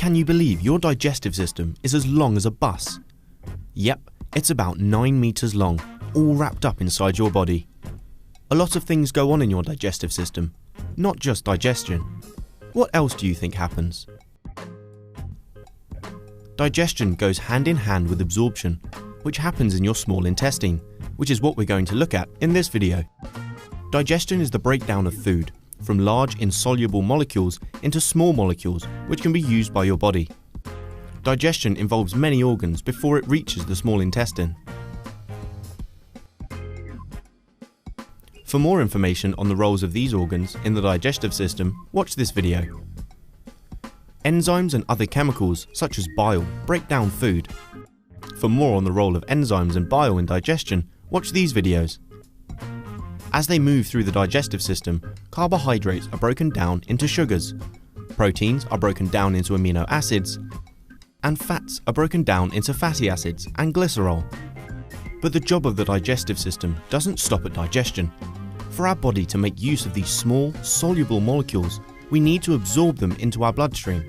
Can you believe your digestive system is as long as a bus? Yep, it's about 9 meters long, all wrapped up inside your body. A lot of things go on in your digestive system, not just digestion. What else do you think happens? Digestion goes hand in hand with absorption, which happens in your small intestine, which is what we're going to look at in this video. Digestion is the breakdown of food from large insoluble molecules into small molecules which can be used by your body. Digestion involves many organs before it reaches the small intestine. For more information on the roles of these organs in the digestive system, watch this video. Enzymes and other chemicals such as bile break down food. For more on the role of enzymes and bile in digestion, watch these videos. As they move through the digestive system, carbohydrates are broken down into sugars, proteins are broken down into amino acids, and fats are broken down into fatty acids and glycerol. But the job of the digestive system doesn't stop at digestion. For our body to make use of these small, soluble molecules, we need to absorb them into our bloodstream.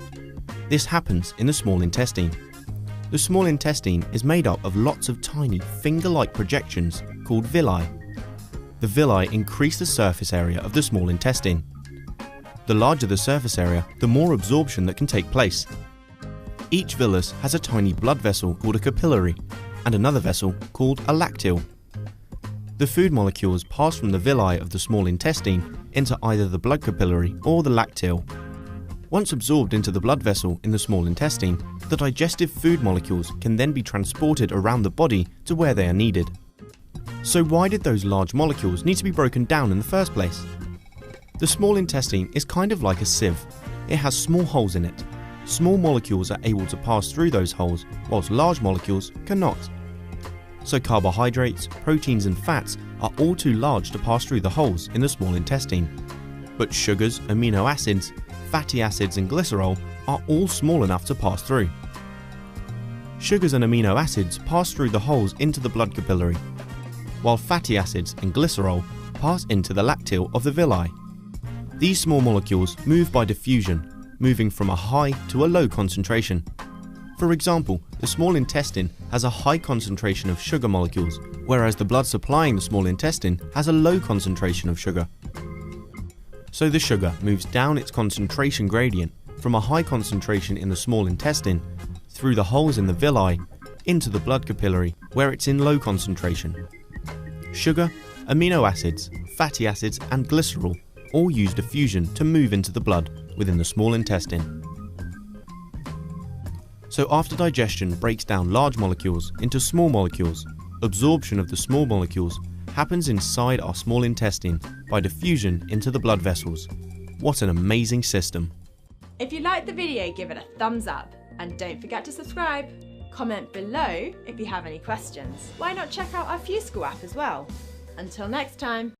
This happens in the small intestine. The small intestine is made up of lots of tiny, finger-like projections called villi. The villi increase the surface area of the small intestine. The larger the surface area, the more absorption that can take place. Each villus has a tiny blood vessel called a capillary, and another vessel called a lacteal. The food molecules pass from the villi of the small intestine into either the blood capillary or the lacteal. Once absorbed into the blood vessel in the small intestine, the digestive food molecules can then be transported around the body to where they are needed. So why did those large molecules need to be broken down in the first place? The small intestine is kind of like a sieve. It has small holes in it. Small molecules are able to pass through those holes, whilst large molecules cannot. So carbohydrates, proteins and fats are all too large to pass through the holes in the small intestine. But sugars, amino acids, fatty acids and glycerol are all small enough to pass through. Sugars and amino acids pass through the holes into the blood capillary, while fatty acids and glycerol pass into the lacteal of the villi. These small molecules move by diffusion, moving from a high to a low concentration. For example, the small intestine has a high concentration of sugar molecules, whereas the blood supplying the small intestine has a low concentration of sugar. So the sugar moves down its concentration gradient from a high concentration in the small intestine, through the holes in the villi, into the blood capillary, where it's in low concentration. Sugar, amino acids, fatty acids and glycerol all use diffusion to move into the blood within the small intestine. So after digestion breaks down large molecules into small molecules, absorption of the small molecules happens inside our small intestine by diffusion into the blood vessels. What an amazing system! If you liked the video, give it a thumbs up and don't forget to subscribe. Comment below if you have any questions. Why not check out our FuseSchool app as well? Until next time.